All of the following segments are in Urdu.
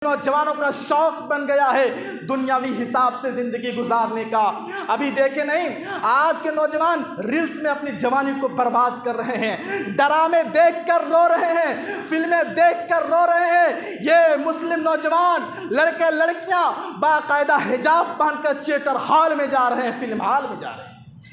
نوجوانوں کا شوق بن گیا ہے دنیاوی حساب سے زندگی گزارنے کا۔ ابھی دیکھیں نہیں، آج کے نوجوان ریلز میں اپنی جوانی کو برباد کر رہے ہیں، ڈرامے دیکھ کر رو رہے ہیں، فلمیں دیکھ کر رو رہے ہیں۔ یہ مسلم نوجوان لڑکے لڑکیاں باقاعدہ حجاب پہن کر تھیٹر ہال میں جا رہے ہیں، فلم ہال میں جا رہے ہیں۔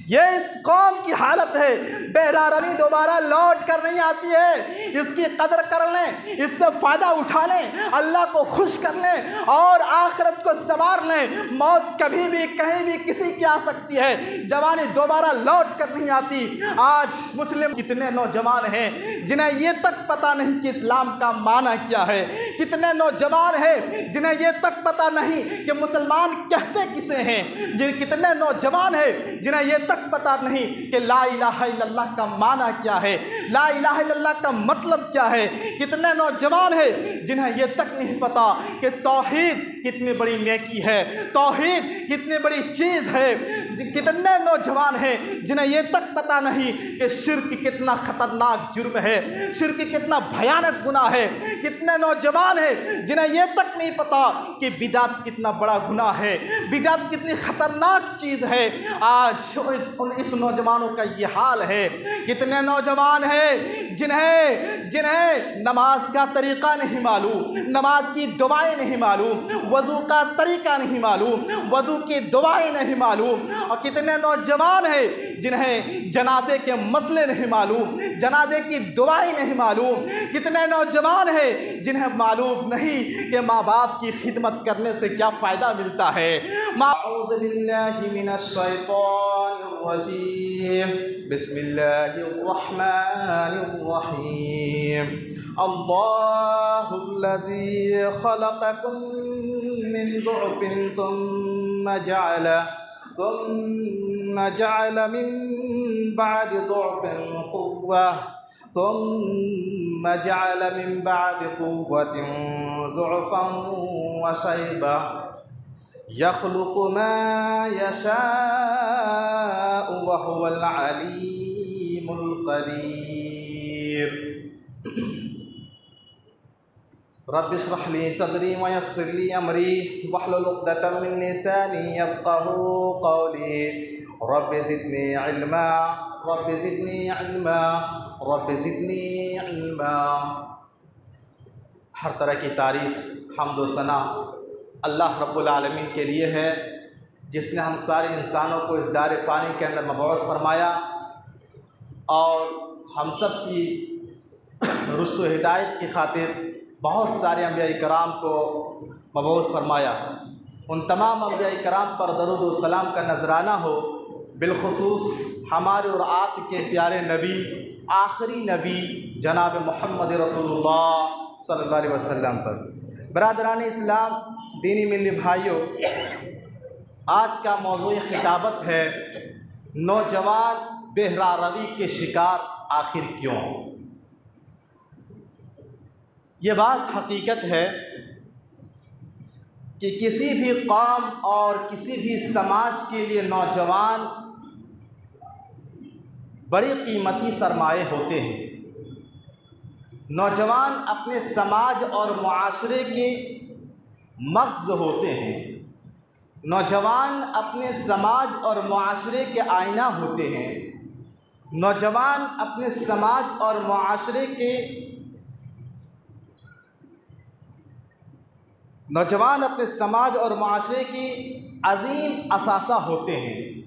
یہ اس قوم کی حالت ہے۔ بہرا روی دوبارہ لوٹ کر نہیں آتی ہے، اس کی قدر کر لیں، اس سے فائدہ اٹھا لیں، اللہ کو خوش کر لیں اور آخرت کو سنوار لیں۔ موت کبھی بھی کہیں بھی کسی کی آ سکتی ہے، جوانی دوبارہ لوٹ کر نہیں آتی۔ آج مسلم کتنے نوجوان ہیں جنہیں یہ تک پتہ نہیں کہ اسلام کا معنی کیا ہے، کتنے نوجوان ہیں جنہیں یہ تک پتہ نہیں کہ مسلمان کہتے کسے ہیں، کتنے نوجوان ہیں جنہیں یہ تک پتہ نہیں کہ لا الہ الا اللہ کا معنی کیا ہے، لا الہ الا اللہ کا مطلب کیا ہے۔ کتنے نوجوان ہیں جنہیں یہ تک نہیں پتہ کہ توحید کتنی بڑی نیکی ہے، توحید کتنی بڑی چیز ہے۔ کتنے نوجوان ہیں جنہیں یہ تک پتہ نہیں کہ شرک کتنا خطرناک جرم ہے، شرک کتنا بھیانک گناہ ہے۔ کتنے نوجوان ہیں جنہیں یہ تک نہیں پتہ کہ بدعت کتنا بڑا گناہ ہے، بدعت کتنی خطرناک چیز ہے۔ آج اس نوجوانوں کا یہ حال ہے۔ کتنے نوجوان ہیں جنہیں نماز کا طریقہ نہیں معلوم، نماز کی دعائیں نہیں معلوم، وضو کا طریقہ نہیں معلوم، وضو کی دعائیں نہیں معلوم۔ اور کتنے نوجوان ہیں جنہیں جنازے کے مسئلے نہیں معلوم، جنازے کی دعائیں نہیں معلوم۔ کتنے نوجوان ہیں جنہیں معلوم نہیں کہ ماں باپ کی خدمت کرنے سے کیا فائدہ ملتا ہے۔ اعوذ باللہ من الشیطان الرجیم، بسم اللہ الرحمن الرحیم۔ اللہ الذی خلقکم من ضعف ثم جعل من بعد ضعف قوة ثم جعل من بعد قوة ضعفا وشيبة يخلق ما يشاء وهو العليم القدير۔ رب اشرح لي صدري ويسر لي أمري واحلل عقدة من لساني يفقهوا قولي۔ رب زدني علما، رب زدني علما، رب زدني علما۔ ہر طرح کی تعریف، حمد و ثنا اللہ رب العالمین کے لیے ہے، جس نے ہم سارے انسانوں کو اس دار فانی کے اندر مبعوث فرمایا اور ہم سب کی رشد و ہدایت کی خاطر بہت سارے انبیاء کرام کو مبعوث فرمایا۔ ان تمام انبیاء کرام پر درود و سلام کا نذرانہ ہو، بالخصوص ہمارے اور آپ کے پیارے نبی، آخری نبی جناب محمد رسول اللہ صلی اللہ علیہ وسلم پر۔ برادران اسلام، دینی ملی بھائیوں، آج کا موضوع خطابت ہے نوجوان بہرا روی کے شکار آخر کیوں؟ یہ بات حقیقت ہے کہ کسی بھی قوم اور کسی بھی سماج کے لیے نوجوان بڑی قیمتی سرمایہ ہوتے ہیں۔ نوجوان اپنے سماج اور معاشرے کے مغز ہوتے ہیں، نوجوان اپنے سماج اور معاشرے کے آئینہ ہوتے ہیں، نوجوان اپنے سماج اور معاشرے کی عظیم اثاثہ ہوتے ہیں۔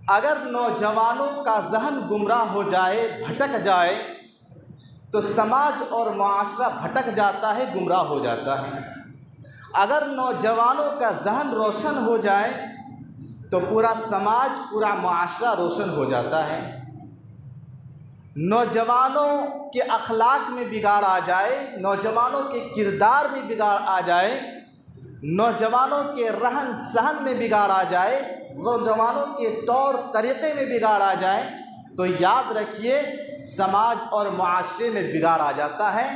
اگر نوجوانوں کا ذہن گمراہ ہو جائے، بھٹک جائے، تو سماج اور معاشرہ بھٹک جاتا ہے، گمراہ ہو جاتا ہے۔ اگر نوجوانوں کا ذہن روشن ہو جائے تو پورا سماج، پورا معاشرہ روشن ہو جاتا ہے۔ نوجوانوں کے اخلاق میں بگاڑ آ جائے، نوجوانوں کے کردار میں بگاڑ آ جائے، نوجوانوں کے رہن سہن میں بگاڑ آ جائے، نوجوانوں کے طور طریقے میں بگاڑ آ جائے تو یاد رکھیے سماج اور معاشرے میں بگاڑ آ جاتا ہے،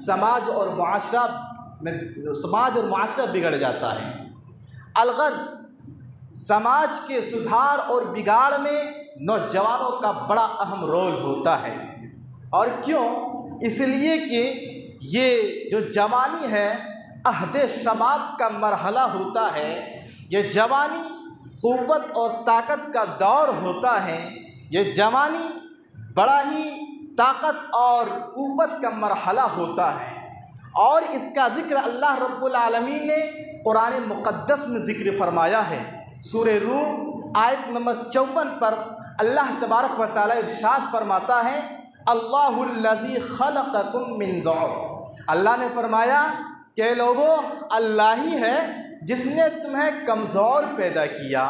سماج اور معاشرہ بگڑ جاتا ہے۔ الغرض سماج کے سدھار اور بگاڑ میں نوجوانوں کا بڑا اہم رول ہوتا ہے۔ اور کیوں؟ اس لیے کہ یہ جو جوانی ہے عہد شباب کا مرحلہ ہوتا ہے، یہ جوانی قوت اور طاقت کا دور ہوتا ہے، یہ جوانی بڑا ہی طاقت اور قوت کا مرحلہ ہوتا ہے، اور اس کا ذکر اللہ رب العالمین نے قرآن مقدس میں ذکر فرمایا ہے۔ سورہ روم آیت نمبر 54 پر اللہ تبارک و تعالی ارشاد فرماتا ہے، اللہ الذی خلقکم من ضعف، اللہ نے فرمایا کہ لوگوں، اللہ ہی ہے جس نے تمہیں کمزور پیدا کیا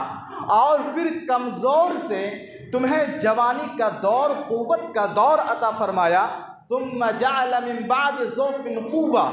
اور پھر کمزور سے تمہیں جوانی کا دور، قوت کا دور عطا فرمایا، ثم جعل من بعد ضعف قوة،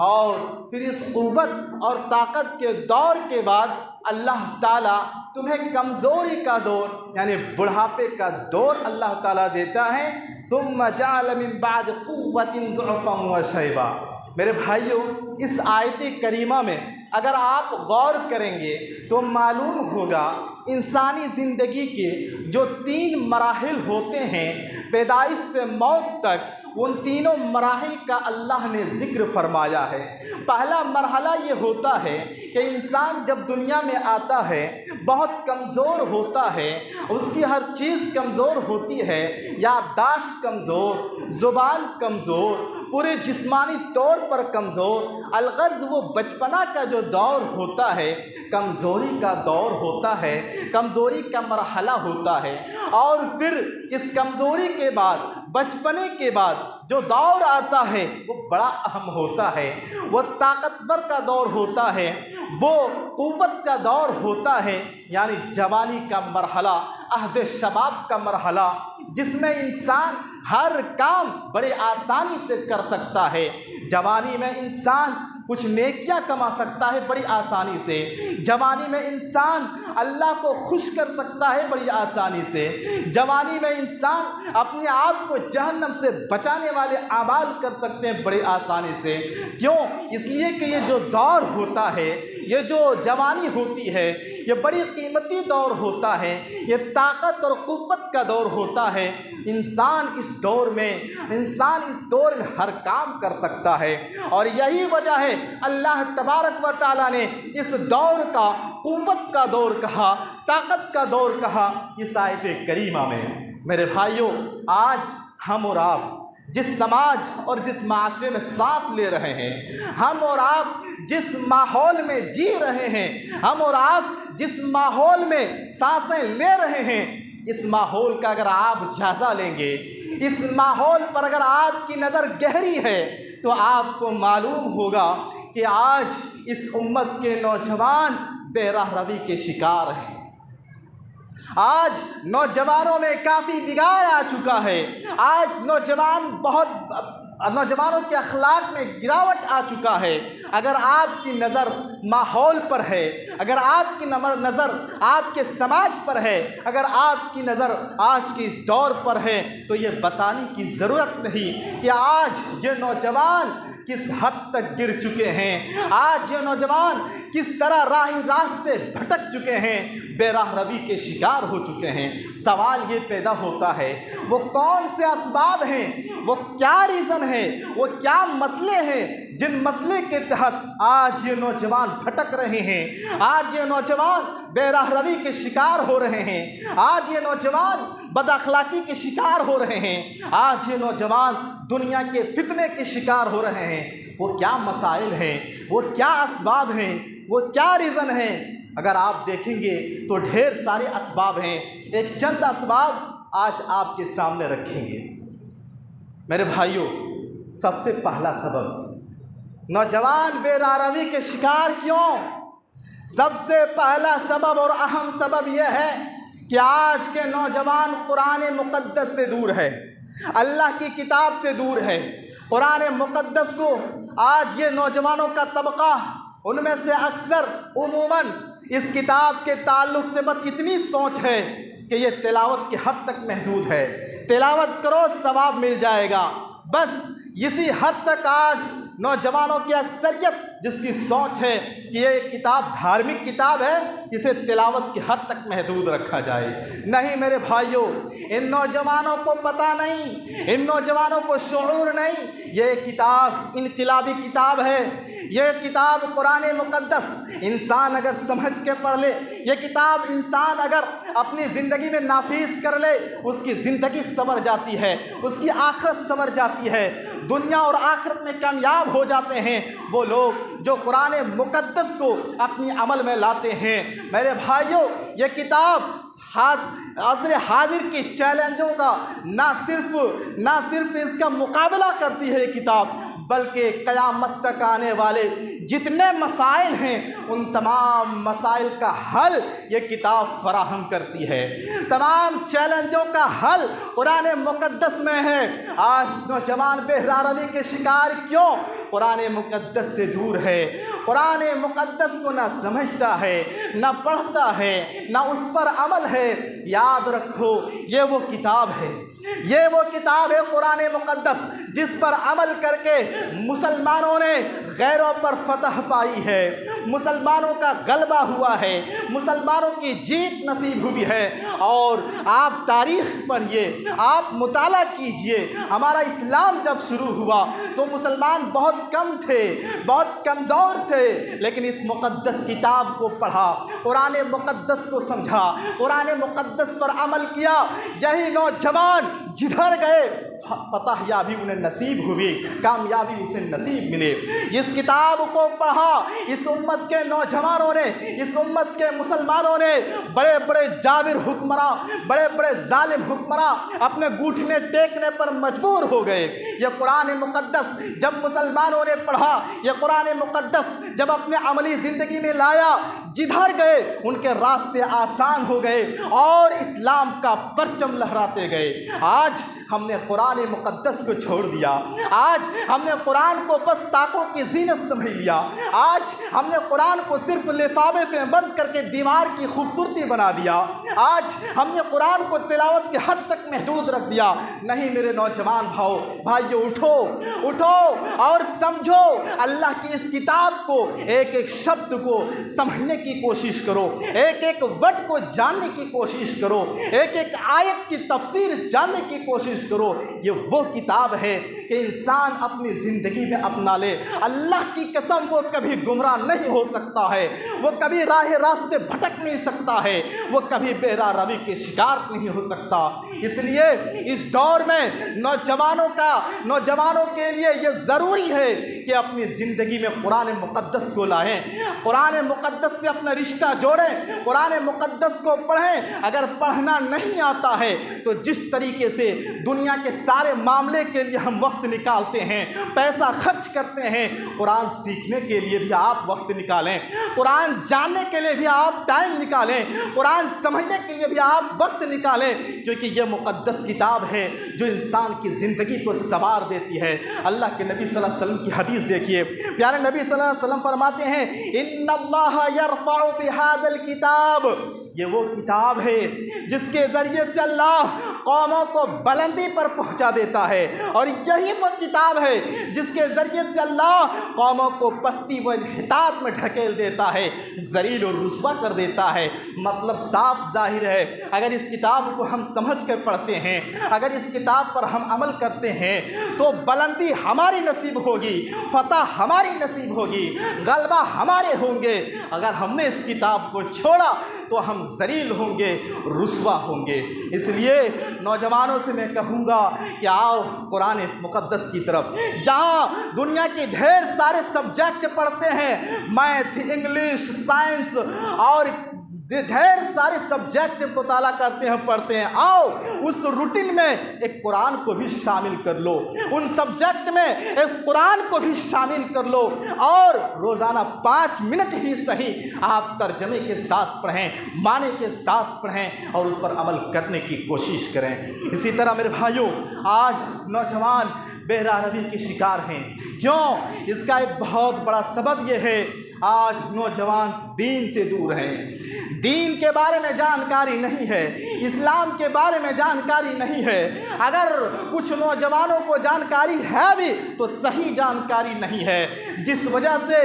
اور پھر اس قوت اور طاقت کے دور کے بعد اللہ تعالیٰ تمہیں کمزوری کا دور یعنی بڑھاپے کا دور اللہ تعالیٰ دیتا ہے، ثم جعل من بعد قوة ضعفا وشیبا۔ میرے بھائیوں، اس آیت کریمہ میں اگر آپ غور کریں گے تو معلوم ہوگا انسانی زندگی کے جو 3 مراحل ہوتے ہیں پیدائش سے موت تک، ان تینوں مراحل کا اللہ نے ذکر فرمایا ہے۔ پہلا مرحلہ یہ ہوتا ہے کہ انسان جب دنیا میں آتا ہے بہت کمزور ہوتا ہے، اس کی ہر چیز کمزور ہوتی ہے، یادداشت کمزور، زبان کمزور، پورے جسمانی طور پر کمزور، الغرض وہ بچپنا کا جو دور ہوتا ہے کمزوری کا دور ہوتا ہے، کمزوری کا مرحلہ ہوتا ہے، اور پھر اس کمزوری کے بعد، بچپنے کے بعد جو دور آتا ہے وہ بڑا اہم ہوتا ہے، وہ طاقتور کا دور ہوتا ہے، وہ قوت کا دور ہوتا ہے، یعنی جوانی کا مرحلہ، عہد شباب کا مرحلہ، جس میں انسان ہر کام بڑے آسانی سے کر سکتا ہے۔ جوانی میں انسان کچھ نیکیاں کما سکتا ہے بڑی آسانی سے، جوانی میں انسان اللہ کو خوش کر سکتا ہے بڑی آسانی سے، جوانی میں انسان اپنے آپ کو جہنم سے بچانے والے اعمال کر سکتے ہیں بڑی آسانی سے۔ کیوں؟ اس لیے کہ یہ جو دور ہوتا ہے، یہ جو جوانی ہوتی ہے، یہ بڑی قیمتی دور ہوتا ہے، یہ طاقت اور قوت کا دور ہوتا ہے۔ انسان اس دور میں ہر کام کر سکتا ہے، اور یہی وجہ ہے اللہ تبارک و تعالیٰ نے اس دور کا قوت کا دور کہا، طاقت کا دور کہا اس آیت کریمہ میں۔ میرے بھائیوں، آج ہم اور آپ جس سماج اور جس معاشرے میں سانس لے رہے ہیں، ہم اور آپ جس ماحول میں جی رہے ہیں، ہم اور آپ جس ماحول میں سانسیں لے رہے ہیں، اس ماحول کا اگر آپ جائزہ لیں گے، اس ماحول پر اگر آپ کی نظر گہری ہے تو آپ کو معلوم ہوگا کہ آج اس امت کے نوجوان بے راہ روی کے شکار ہیں۔ آج نوجوانوں میں کافی بگاڑ آ چکا ہے، آج نوجوانوں کے اخلاق میں گراوٹ آ چکا ہے۔ اگر آپ کی نظر ماحول پر ہے، اگر آپ کی نظر آپ کے سماج پر ہے، اگر آپ کی نظر آج کے اس دور پر ہے، تو یہ بتانے کی ضرورت نہیں کہ آج یہ نوجوان کس حد تک گر چکے ہیں، آج یہ نوجوان کس طرح راہ سے بھٹک چکے ہیں، بے راہ روی کے شکار ہو چکے ہیں۔ سوال یہ پیدا ہوتا ہے، وہ کون سے اسباب ہیں، وہ کیا ریزن ہے، وہ کیا مسئلے ہیں جن مسئلے کے تحت آج یہ نوجوان بھٹک رہے ہیں، آج یہ نوجوان بے راہ روی کے شکار ہو رہے ہیں، آج یہ نوجوان بد اخلاقی کے شکار ہو رہے ہیں، آج یہ نوجوان دنیا کے فتنے کے شکار ہو رہے ہیں۔ وہ کیا مسائل ہیں، وہ کیا اسباب ہیں، وہ کیا ریزن ہیں؟ اگر آپ دیکھیں گے تو ڈھیر سارے اسباب ہیں، ایک چند اسباب آج آپ کے سامنے رکھیں گے۔ میرے بھائیوں، سب سے پہلا سبب، نوجوان بے راہ روی کے شکار کیوں؟ سب سے پہلا سبب اور اہم سبب یہ ہے کہ آج کے نوجوان قرآن مقدس سے دور ہے، اللہ کی کتاب سے دور ہے۔ قرآن مقدس کو آج یہ نوجوانوں کا طبقہ، ان میں سے اکثر عموماً اس کتاب کے تعلق سے بس اتنی سوچ ہے کہ یہ تلاوت کی حد تک محدود ہے، تلاوت کرو ثواب مل جائے گا، بس اسی حد تک آج نوجوانوں کی اکثریت جس کی سوچ ہے کہ یہ ایک کتاب دھارمک کتاب ہے، اسے تلاوت کی حد تک محدود رکھا جائے۔ نہیں میرے بھائیوں، ان نوجوانوں کو پتہ نہیں، ان نوجوانوں کو شعور نہیں، یہ کتاب انقلابی کتاب ہے، یہ کتاب قرآن مقدس انسان اگر سمجھ کے پڑھ لے، یہ کتاب انسان اگر اپنی زندگی میں نافذ کر لے، اس کی زندگی سنور جاتی ہے، اس کی آخرت سنور جاتی ہے، دنیا اور آخرت میں کامیاب ہو جاتے ہیں وہ لوگ جو قرآن مقدس کو اپنی عمل میں لاتے ہیں۔ میرے بھائیوں، یہ کتاب عصر حاضر کے چیلنجوں کا نہ صرف اس کا مقابلہ کرتی ہے یہ کتاب، بلکہ قیامت تک آنے والے جتنے مسائل ہیں ان تمام مسائل کا حل یہ کتاب فراہم کرتی ہے۔ تمام چیلنجوں کا حل قرآن مقدس میں ہے۔ آج نوجوان بہرا روی کے شکار کیوں؟ قرآن مقدس سے دور ہے، قرآن مقدس کو نہ سمجھتا ہے، نہ پڑھتا ہے، نہ اس پر عمل ہے۔ یاد رکھو، یہ وہ کتاب ہے، یہ وہ کتاب ہے قرآن مقدس جس پر عمل کر کے مسلمانوں نے غیروں پر فتح پائی ہے، مسلمانوں کا غلبہ ہوا ہے، مسلمانوں کی جیت نصیب ہوئی ہے۔ اور آپ تاریخ پڑھیے، آپ مطالعہ کیجئے، ہمارا اسلام جب شروع ہوا تو مسلمان بہت کم تھے، بہت کمزور تھے، لیکن اس مقدس کتاب کو پڑھا، قرآن مقدس کو سمجھا، قرآن مقدس پر عمل کیا، یہی نوجوان جدھر گئے فتح یابی انہیں نصیب ہوئی، کامیابی اسے نصیب ملے۔ اس کتاب کو پڑھا اس امت کے نوجوانوں نے، اس امت کے مسلمانوں نے، بڑے بڑے جابر حکمراں، بڑے بڑے ظالم حکمراں اپنے گھٹنے ٹیکنے پر مجبور ہو گئے۔ یہ قرآن مقدس جب مسلمانوں نے پڑھا، یہ قرآن مقدس جب اپنے عملی زندگی میں لایا، جدھر گئے ان کے راستے آسان ہو گئے اور اسلام کا پرچم لہراتے گئے۔ آج ہم نے قرآن مقدس کو چھوڑ دیا، آج ہم نے قرآن کو بس طاقوں کی زینت سمجھ لیا، آج ہم نے قرآن کو صرف لفافے میں بند کر کے دیوار کی خوبصورتی بنا دیا، آج ہم نے قرآن کو تلاوت کی حد تک محدود رکھ دیا۔ نہیں میرے نوجوان بھائیو، اٹھو اور سمجھو، اللہ کی اس کتاب کو ایک ایک شبد کو سمجھنے کی کوشش کرو، ایک ایک ورڈ کو جاننے کی کوشش کرو، ایک ایک آیت کی تفسیر جاننے کی کوشش کرو۔ یہ وہ کتاب ہے کہ انسان اپنی زندگی میں اپنا لے، اللہ کی قسم وہ کبھی گمراہ نہیں ہو سکتا ہے، وہ کبھی راہ راستے بھٹک نہیں سکتا ہے، وہ کبھی بہرا روی کے شکار نہیں ہو سکتا۔ اس لیے اس دور میں نوجوانوں کے لیے یہ ضروری ہے کہ اپنی زندگی میں قرآن مقدس کو لائیں، قرآن مقدس سے اپنا رشتہ جوڑیں، قرآن مقدس کو پڑھیں۔ اگر پڑھنا نہیں آتا ہے تو جس طریقے سے دنیا کے سارے معاملے کے لیے ہم وقت نکالتے ہیں، پیسہ خرچ کرتے ہیں، قرآن سیکھنے کے لیے بھی آپ وقت نکالیں، قرآن جاننے کے لیے بھی آپ ٹائم نکالیں، قرآن سمجھنے کے لیے بھی آپ وقت نکالیں، کیونکہ یہ مقدس کتاب ہے جو انسان کی زندگی کو سنوار دیتی ہے۔ اللہ کے نبی صلی اللہ علیہ وسلم کی حدیث دیکھیے، پیارے نبی صلی اللہ علیہ وسلم فرماتے ہیں ان اللہ یرفع بہذا الکتاب، یہ وہ کتاب ہے جس کے ذریعے سے اللہ قوموں کو بلندی پر پہنچا دیتا ہے، اور یہی وہ کتاب ہے جس کے ذریعے سے اللہ قوموں کو پستی و انحطاط میں ڈھکیل دیتا ہے، ذلیل و رسوا کر دیتا ہے۔ مطلب صاف ظاہر ہے، اگر اس کتاب کو ہم سمجھ کر پڑھتے ہیں، اگر اس کتاب پر ہم عمل کرتے ہیں تو بلندی ہماری نصیب ہوگی، فتح ہماری نصیب ہوگی، غلبہ ہمارے ہوں گے۔ اگر ہم نے اس کتاب کو چھوڑا تو ہم ذلیل ہوں گے، رسوا ہوں گے۔ اس لیے نوجوانوں سے میں کہوں گا کہ آؤ قرآن مقدس کی طرف، جہاں دنیا کے ڈھیر سارے سبجیکٹ پڑھتے ہیں، میتھ، انگلش، سائنس اور ڈھیر سارے سبجیکٹ مطالعہ کرتے ہیں، پڑھتے ہیں، آؤ اس روٹین میں ایک قرآن کو بھی شامل کر لو، ان سبجیکٹ میں ایک قرآن کو بھی شامل کر لو، اور روزانہ 5 منٹ ہی صحیح آپ ترجمے کے ساتھ پڑھیں، معنی کے ساتھ پڑھیں اور اس پر عمل کرنے کی کوشش کریں۔ اسی طرح میرے بھائیوں، آج نوجوان بہرا روی کے شکار ہیں، کیوں؟ اس کا ایک بہت بڑا سبب یہ ہے، آج نوجوان دین سے دور ہیں، دین کے بارے میں جانکاری نہیں ہے، اسلام کے بارے میں جانکاری نہیں ہے۔ اگر کچھ نوجوانوں کو جانکاری ہے بھی تو صحیح جانکاری نہیں ہے، جس وجہ سے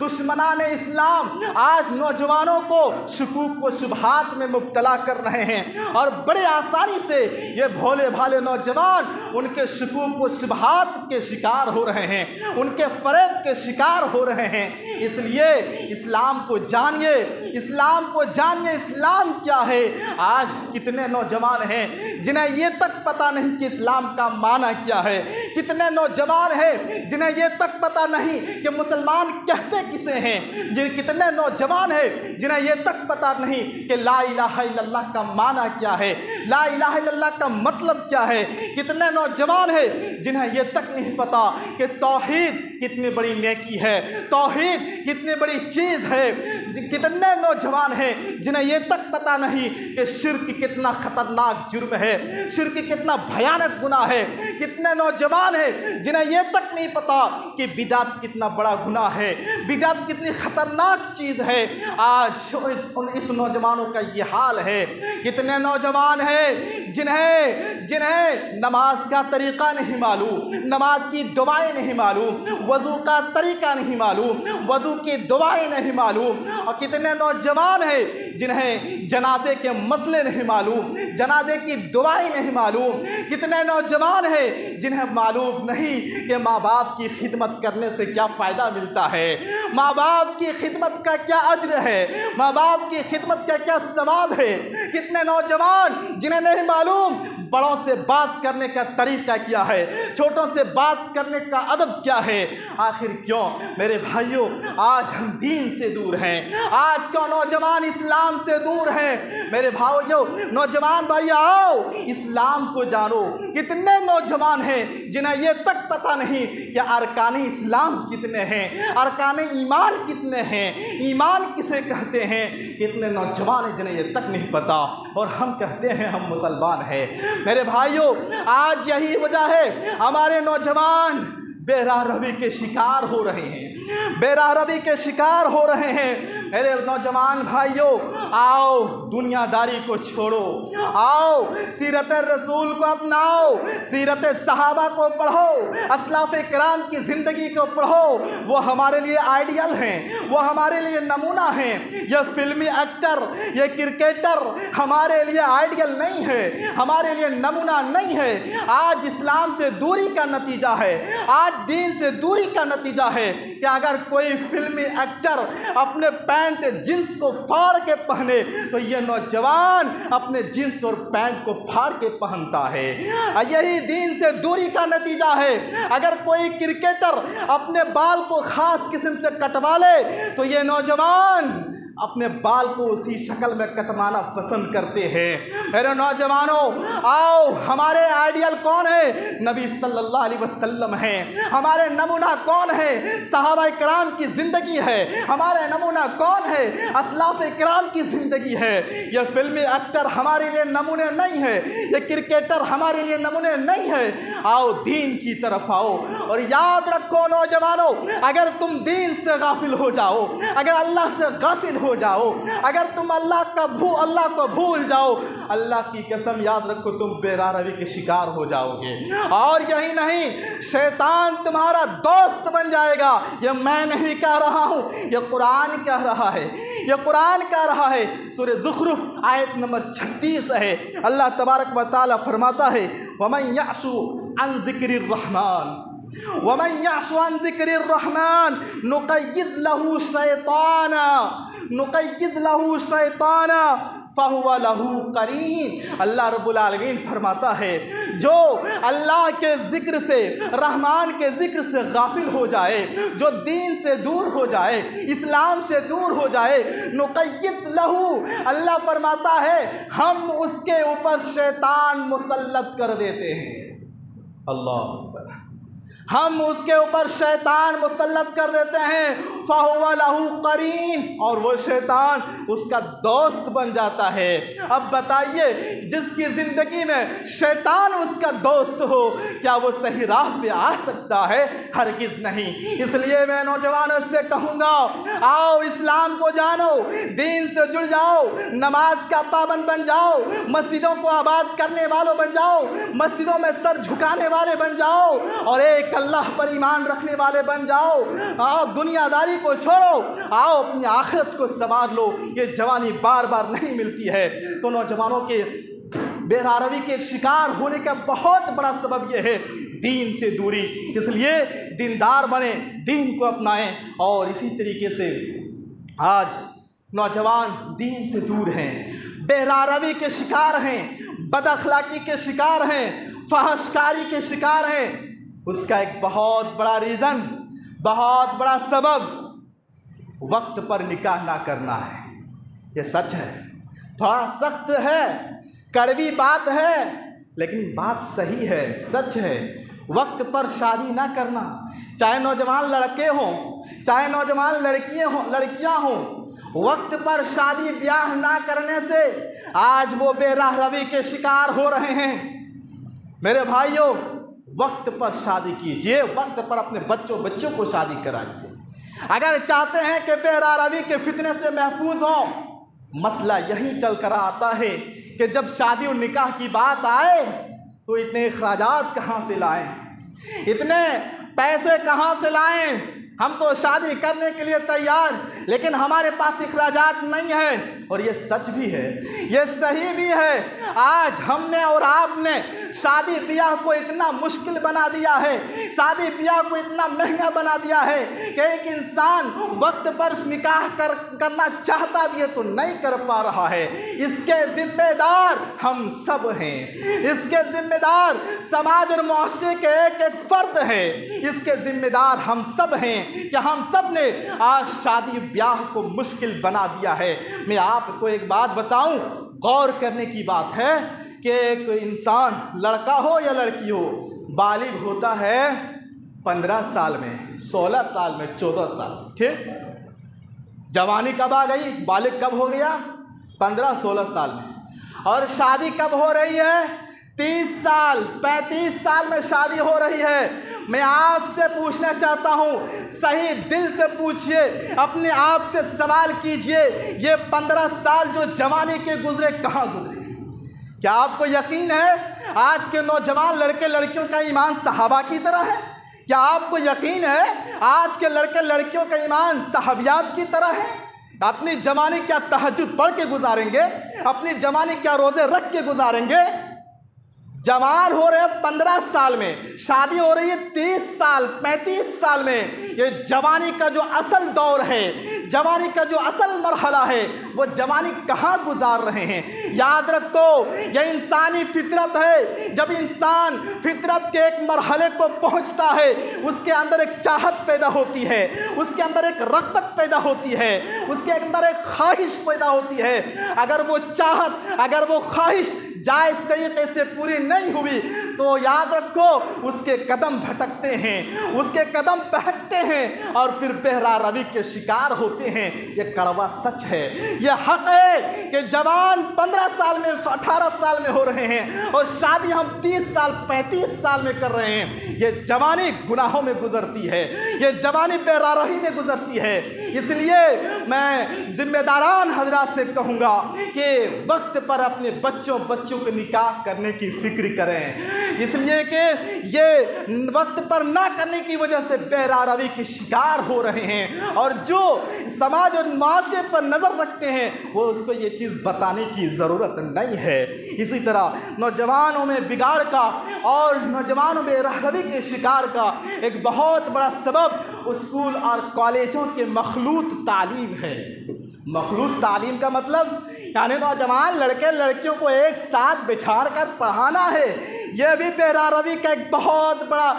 دشمنان اسلام آج نوجوانوں کو شکوک و شبہات میں مبتلا کر رہے ہیں، اور بڑے آسانی سے یہ بھولے بھالے نوجوان ان کے شکوک و شبہات کے شکار ہو رہے ہیں، ان کے فریب کے شکار ہو رہے ہیں۔ اس لیے اسلام کو جانیے، اسلام کو جانیے، اسلام کیا ہے۔ آج کتنے نوجوان ہیں جنہیں یہ تک پتہ نہیں کہ اسلام کا معنی کیا ہے، کتنے نوجوان ہیں جنہیں یہ تک پتہ نہیں کہ مسلمان کہتے کسے ہیں، کتنے نوجوان ہیں جنہیں یہ تک پتہ نہیں کہ لا الہ الا اللہ کا معنی کیا ہے، لا الہ الا اللہ کا مطلب کیا ہے۔ کتنے نوجوان ہیں جنہیں یہ تک نہیں پتہ کہ توحید کتنی بڑی نیکی ہے، توحید کتنی بڑی چیز ہے۔ کتنے نوجوان ہیں جنہیں یہ تک پتہ نہیں کہ شرک کتنا خطرناک جرم ہے، شرک کتنا بھیانک گناہ ہے۔ کتنے نوجوان ہیں جنہیں یہ تک نہیں پتہ کہ بدعت کتنا بڑا گناہ ہے، بدعت کتنی خطرناک چیز ہے۔ آج اس نوجوانوں کا یہ حال ہے۔ کتنے نوجوان ہیں جنہیں نماز کا طریقہ نہیں معلوم، نماز کی دعائیں نہیں معلوم، وضو کا طریقہ نہیں معلوم، وضو کی دعائیں نہیں معلوم۔ اور کتنے نوجوان ہیں جنہیں جنازے کے مسئلے نہیں معلوم، جنازے کی دعائیں نہیں معلوم۔ کتنے نوجوان ہیں جنہیں معلوم نہیں کہ ماں باپ کی خدمت کرنے سے کیا فائدہ ملتا ہے، ماں باپ کی خدمت کا کیا اجر ہے، ماں باپ کی خدمت کا کیا ثواب ہے۔ کتنے نوجوان جنہیں نہیں معلوم بڑوں سے بات کرنے کا طریقہ کیا ہے، چھوٹوں سے بات کرنے کا ادب کیا ہے۔ آخر کیوں میرے بھائیوں آج ہم دین سے دور ہیں، آج کا نوجوان اسلام سے دور ہیں۔ میرے بھائیوں نوجوان بھائی آؤ اسلام کو جانو۔ کتنے نوجوان ہیں جنہیں یہ تک پتہ نہیں کہ ارکان اسلام کتنے ہیں، ارکان ایمان کتنے ہیں، ایمان کسے کہتے ہیں۔ کتنے نوجوان ہیں جنہیں یہ تک نہیں پتہ، اور ہم کہتے ہیں ہم مسلمان ہیں۔ میرے بھائیوں آج یہی وجہ ہے ہمارے نوجوان بے راہ روی کے شکار ہو رہے ہیں، بے راہ روی کے شکار ہو رہے ہیں۔ میرے نوجوان بھائیوں آؤ دنیا داری کو چھوڑو، آؤ سیرت رسول کو اپناؤ، سیرت صحابہ کو پڑھو، اسلاف کرام کی زندگی کو پڑھو۔ وہ ہمارے لیے آئیڈیل ہیں، وہ ہمارے لیے نمونہ ہیں۔ یہ فلمی ایکٹر، یہ کرکٹر ہمارے لیے آئیڈیل نہیں ہے، ہمارے لیے نمونہ نہیں ہے۔ آج اسلام سے دوری کا نتیجہ ہے، آج دین سے دوری کا نتیجہ ہے کہ اگر کوئی فلمی ایکٹر اپنے پینٹ جنس کو پھاڑ کے پہنے تو یہ نوجوان اپنے جنس اور پینٹ کو پھاڑ کے پہنتا ہے۔ یہی دین سے دوری کا نتیجہ ہے۔ اگر کوئی کرکٹر اپنے بال کو خاص قسم سے کٹوا لے تو یہ نوجوان اپنے بال کو اسی شکل میں کٹوانا پسند کرتے ہیں۔ میرے نوجوانوں آؤ ہمارے آئیڈیل کون ہے؟ نبی صلی اللہ علیہ وسلم ہیں۔ ہمارے نمونہ کون ہے؟ صحابہ کرام کی زندگی ہے۔ ہمارے نمونہ کون ہے؟ اسلاف کرام کی زندگی ہے۔ یہ فلمی ایکٹر ہمارے لیے نمونے نہیں ہے، یہ کرکٹر ہمارے لیے نمونے نہیں ہے۔ آؤ دین کی طرف آؤ، اور یاد رکھو نوجوانوں اگر تم دین سے غافل ہو جاؤ، اگر اللہ سے غافل ہو جاؤ، اگر تم اللہ کو بھول جاؤ، اللہ کی قسم یاد رکھو تم بے راہ روی کے شکار ہو جاؤ گے۔ اور یہی نہیں شیطان تمہارا دوست بن جائے گا۔ یہ میں نہیں کہہ رہا ہوں، یہ قرآن کہہ رہا ہے، یہ قرآن کہہ رہا ہے۔ سورہ زخرف آیت نمبر 36 ہے۔ اللہ تبارک و تعالی فرماتا ہے وَمَن يَعْشُ عَن ذِكْرِ الرَّحْمَنِ وَمَن يَعْشُ عَن ذِكْرِ الرَّحْمَنِ نُقَيِّضْ لَهُ شَيْطَانًا فَهُوَ لَهُ قَرِينٌ۔ اللہ رب العالمین فرماتا ہے جو اللہ کے ذکر سے، رحمان کے ذکر سے غافل ہو جائے، جو دین سے دور ہو جائے، اسلام سے دور ہو جائے، نُقَيِّضْ لَهُ اللہ فرماتا ہے ہم اس کے اوپر شیطان مسلط کر دیتے ہیں۔ اللہ اکبر، ہم اس کے اوپر شیطان مسلط کر دیتے ہیں۔ فَهُوَ لہو قرین، اور وہ شیطان اس کا دوست بن جاتا ہے۔ اب بتائیے جس کی زندگی میں شیطان اس کا دوست ہو، کیا وہ صحیح راہ پہ آ سکتا ہے؟ ہرگز نہیں۔ اس لیے میں نوجوانوں سے کہوں گا، آؤ اسلام کو جانو، دین سے جڑ جاؤ، نماز کا پابند بن جاؤ، مسجدوں کو آباد کرنے والوں بن جاؤ، مسجدوں میں سر جھکانے والے بن جاؤ، اور ایک اللہ پر ایمان رکھنے والے بن جاؤ۔ آؤ دنیا داری کو چھوڑو، آؤ اپنی آخرت کو سنوار لو۔ یہ جوانی بار بار نہیں ملتی ہے۔ تو نوجوانوں کے بہراروی کے شکار ہونے کا بہت بڑا سبب یہ ہے دین سے دوری۔ اس لیے دیندار بنیں، دین کو اپنائیں، اور اسی طریقے سے آج نوجوان دین سے دور ہیں، بہراروی کے شکار ہیں، بد اخلاقی کے شکار ہیں، فحش کاری کے شکار ہیں۔ اس کا ایک بہت بڑا ریزن، بہت بڑا سبب وقت پر نکاح نہ کرنا ہے۔ یہ سچ ہے، تھوڑا سخت ہے، کڑوی بات ہے، لیکن بات صحیح ہے، سچ ہے۔ وقت پر شادی نہ کرنا، چاہے نوجوان لڑکے ہوں، چاہے نوجوان لڑکیاں ہوں، وقت پر شادی بیاہ نہ کرنے سے آج وہ بے راہ روی کے شکار ہو رہے ہیں۔ میرے بھائیوں، وقت پر شادی کیجئے، وقت پر اپنے بچوں کو شادی کرائیے۔ اگر چاہتے ہیں کہ بے راہ روی کے فتنے سے محفوظ ہوں، مسئلہ یہی چل کر آتا ہے کہ جب شادی و نکاح کی بات آئے تو اتنے اخراجات کہاں سے لائیں، اتنے پیسے کہاں سے لائیں؟ ہم تو شادی کرنے کے لیے تیار، لیکن ہمارے پاس اخراجات نہیں ہیں۔ اور یہ سچ بھی ہے، یہ صحیح بھی ہے۔ آج ہم نے اور آپ نے شادی بیاہ کو اتنا مشکل بنا دیا ہے، شادی بیاہ کو اتنا مہنگا بنا دیا ہے کہ ایک انسان وقت پر نکاح کرنا چاہتا بھی ہے تو نہیں کر پا رہا ہے۔ اس کے ذمہ دار ہم سب ہیں، اس کے ذمہ دار سماج اور معاشرے کے ایک ایک فرد ہے، اس کے ذمہ دار ہم سب ہیں کہ ہم سب نے آج شادی بیاہ کو مشکل بنا دیا ہے۔ میں آپ کو ایک بات بتاؤں، غور کرنے کی بات ہے کہ ایک انسان لڑکا ہو یا لڑکی ہو، بالغ ہوتا ہے 15 سال میں، 16 سال میں، 14 سال، ٹھیک؟ جوانی کب آ گئی، بالغ کب ہو گیا؟ 15-16 سال میں۔ اور شادی کب ہو رہی ہے؟ 30 سال 35 سال میں شادی ہو رہی ہے۔ میں آپ سے پوچھنا چاہتا ہوں، صحیح دل سے پوچھئے، اپنے آپ سے سوال کیجئے، یہ 15 سال جو جوانی کے گزرے کہاں گزرے؟ کیا آپ کو یقین ہے آج کے نوجوان لڑکے لڑکیوں کا ایمان صحابہ کی طرح ہے؟ کیا آپ کو یقین ہے آج کے لڑکے لڑکیوں کا ایمان صحابیات کی طرح ہے؟ اپنی جوانی کیا تہجد پڑھ کے گزاریں گے؟ اپنی جوانی کیا روزے رکھ کے گزاریں گے؟ جوان ہو رہے ہیں 15 سال میں، شادی ہو رہی ہے 30 سال 35 سال میں۔ یہ جوانی کا جو اصل دور ہے، جوانی کا جو اصل مرحلہ ہے، وہ جوانی کہاں گزار رہے ہیں؟ یاد رکھو، یہ انسانی فطرت ہے۔ جب انسان فطرت کے ایک مرحلے کو پہنچتا ہے، اس کے اندر ایک چاہت پیدا ہوتی ہے، اس کے اندر ایک رغبت پیدا ہوتی ہے، اس کے اندر ایک خواہش پیدا ہوتی ہے۔ اگر وہ چاہت، اگر وہ خواہش جائز طریقے سے پوری نہیں ہوئی تو یاد رکھو اس کے قدم بھٹکتے ہیں، اس کے قدم بہکتے ہیں، اور پھر بہرا روی کے شکار ہوتے ہیں۔ یہ کڑوا سچ ہے، یہ حق ہے کہ جوان 15 سال میں 18 سال میں ہو رہے ہیں اور شادی ہم 30 سال 35 سال میں کر رہے ہیں۔ یہ جوانی گناہوں میں گزرتی ہے، یہ جوانی بہرا روی میں گزرتی ہے۔ اس لیے میں ذمہ داران حضرات سے کہوں گا کہ وقت پر اپنے بچوں کو نکاح کرنے کی فکر کریں، اس لیے کہ یہ وقت پر نہ کرنے کی وجہ سے بہرا روی کے شکار ہو رہے ہیں، اور جو سماج اور معاشرے پر نظر رکھتے ہیں وہ اس کو یہ چیز بتانے کی ضرورت نہیں ہے۔ اسی طرح نوجوانوں میں بگاڑ کا اور نوجوانوں میں بہرا روی کے شکار کا ایک بہت بڑا سبب اسکول اور کالجوں کے مخلوط تعلیم ہے۔ مخلوط تعلیم کا مطلب یعنی نوجوان لڑکے لڑکیوں کو ایک ساتھ بٹھا کر پڑھانا ہے، یہ بھی بہراروی کا ایک بہت بڑا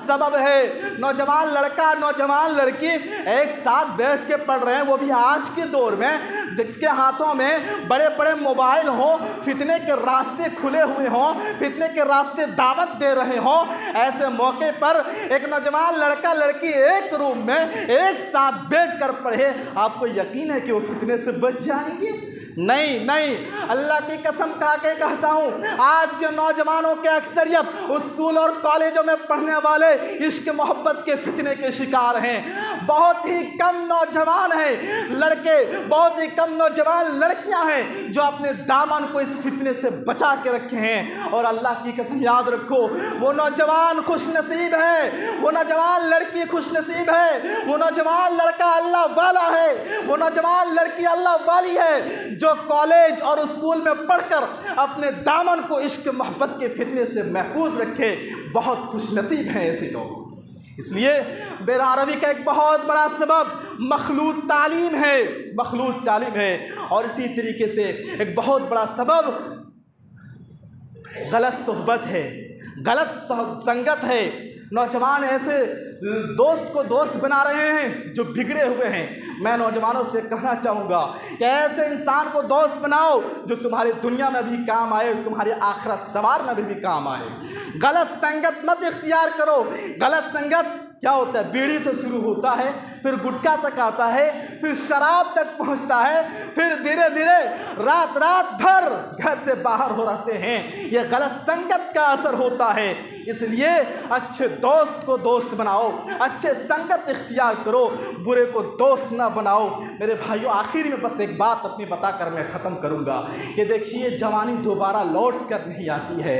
سبب ہے۔ نوجوان لڑکا نوجوان لڑکی ایک ساتھ بیٹھ کے پڑھ رہے ہیں، وہ بھی آج کے دور میں جس کے ہاتھوں میں بڑے بڑے موبائل ہوں، فتنے کے راستے کھلے ہوئے ہوں، فتنے کے راستے دعوت دے رہے ہوں، ایسے موقع پر ایک نوجوان لڑکا لڑکی ایک روم میں ایک ساتھ بیٹھ کر پڑھے، آپ کو یقین ہے کہ وہ فتنے سے بچ جائیں گے؟ نہیں، اللہ کی قسم کھا کے کہتا ہوں، آج کے نوجوانوں کے اکثریت اسکول اور کالجوں میں پڑھنے والے عشق محبت کے فتنے کے شکار ہیں۔ بہت ہی کم نوجوان ہیں لڑکے، بہت ہی کم نوجوان لڑکیاں ہیں جو اپنے دامن کو اس فتنے سے بچا کے رکھے ہیں۔ اور اللہ کی قسم یاد رکھو، وہ نوجوان خوش نصیب ہے، وہ نوجوان لڑکی خوش نصیب ہے، وہ نوجوان لڑکا اللہ والا ہے، وہ نوجوان لڑکی اللہ والی ہے جو کالج اور اسکول میں پڑھ کر اپنے دامن کو عشق محبت کے فتنے سے محفوظ رکھے۔ بہت خوش نصیب ہیں ایسے لوگ۔ اس لیے بہراروی کا ایک بہت بڑا سبب مخلوط تعلیم ہے، مخلوط تعلیم ہے، اور اسی طریقے سے ایک بہت بڑا سبب غلط صحبت ہے، غلط سنگت ہے۔ نوجوان ایسے دوست کو دوست بنا رہے ہیں جو بگڑے ہوئے ہیں۔ میں نوجوانوں سے کہنا چاہوں گا کہ ایسے انسان کو دوست بناؤ جو تمہاری دنیا میں بھی کام آئے، تمہاری آخرت سنوارنے میں بھی کام آئے۔ غلط سنگت مت اختیار کرو۔ غلط سنگت کیا ہوتا ہے؟ بیڑی سے شروع ہوتا ہے، پھر گٹکا تک آتا ہے، پھر شراب تک پہنچتا ہے، پھر دھیرے دھیرے رات بھر گھر سے باہر ہو رہتے ہیں۔ یہ غلط سنگت کا اثر ہوتا ہے۔ اس لیے اچھے دوست کو دوست بناؤ، اچھے سنگت اختیار کرو، برے کو دوست نہ بناؤ۔ میرے بھائیوں، آخر میں بس ایک بات اپنی بتا کر میں ختم کروں گا کہ دیکھیے، جوانی دوبارہ لوٹ کر نہیں آتی ہے،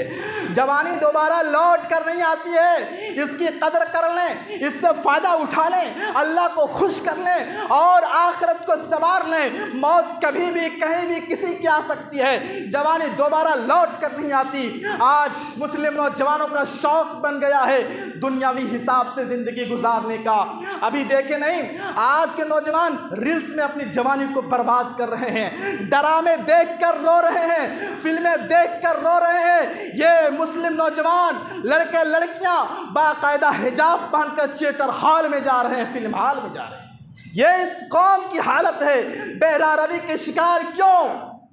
جوانی دوبارہ لوٹ کر نہیں آتی ہے۔ اس کی قدر کر لیں، اس سے فائدہ اٹھا لیں، اللہ کو خوش کر لیں اور آخرت کو سنوار لیں۔ موت کبھی بھی کہیں بھی کسی کی آ سکتی ہے، جوانی دوبارہ لوٹ کر نہیں آتی۔ آج مسلم نوجوانوں کا شوق بن گیا ہے دنیاوی حساب سے زندگی گزارنے کا۔ ابھی دیکھیں نہیں، آج کے نوجوان ریلز میں اپنی جوانی کو برباد کر رہے ہیں، ڈرامے دیکھ کر رو رہے ہیں، فلمیں دیکھ کر رو رہے ہیں۔ یہ مسلم نوجوان لڑکے لڑکیاں باقاعدہ حجاب پہن کر تھیٹر ہال میں جا رہے ہیں، فلم ہال میں جا رہے ہیں۔ یہ اس قوم کی حالت ہے۔ بہراروی کے شکار کیوں؟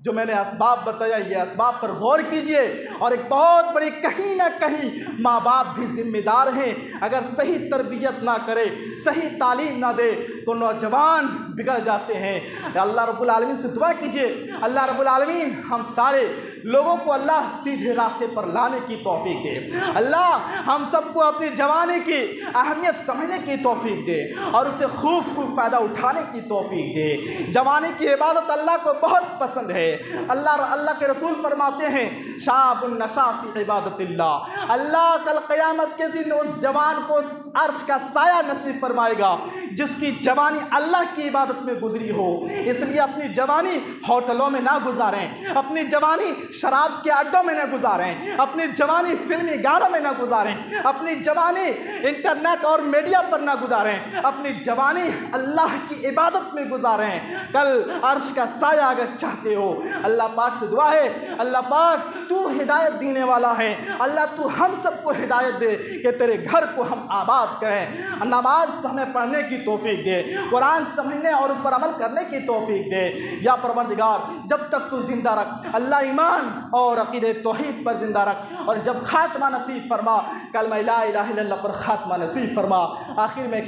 جو میں نے اسباب بتایا، یہ اسباب پر غور کیجئے، اور ایک بہت بڑی کہیں نہ کہیں ماں باپ بھی ذمہ دار ہیں۔ اگر صحیح تربیت نہ کرے، صحیح تعلیم نہ دے تو نوجوان بگڑ جاتے ہیں۔ اللہ رب العالمین سے دعا کیجئے، اللہ رب العالمین ہم سارے لوگوں کو اللہ سیدھے راستے پر لانے کی توفیق دے۔ اللہ ہم سب کو اپنی جوانی کی اہمیت سمجھنے کی توفیق دے اور اس سے خوب فائدہ اٹھانے کی توفیق دے۔ جوانی کی عبادت اللہ کو بہت پسند ہے۔ اللہ کے رسول فرماتے ہیں، شاب النشا فی عبادت اللہ، اللہ کل قیامت کے دن اس جوان کو عرش کا سایہ نصیب فرمائے گا جس کی جوانی اللہ کی عبادت میں گزری ہو۔ اس لیے اپنی جوانی ہوٹلوں میں نہ گزاریں، اپنی جوانی شراب کے اڈوں میں نہ گزاریں، اپنی جوانی فلمی گانوں میں نہ گزاریں، اپنی جوانی انٹرنیٹ اور میڈیا پر نہ گزاریں، اپنی جوانی اللہ کی عبادت میں گزاریں۔ کل عرش کا سایہ اگر چاہتے ہو، اللہ پاک سے دعا ہے، اللہ پاک تو ہدایت دینے والا ہے، اللہ تو ہم سب کو ہدایت دے کہ تیرے گھر کو ہم آباد کریں۔ نماز ہمیں پڑھنے کی توفیق دے، قرآن سمجھنے اور اس پر عمل کرنے کی توفیق دے۔ یا پروردگار، جب تک تو زندہ رکھ، اللہ ایمان اور عقیدہ توحید پر زندہ رکھ، اور جب خاتمہ نصیب فرما، کلمہ لا الہ الا اللہ پر خاتمہ نصیب فرما۔ آخر میں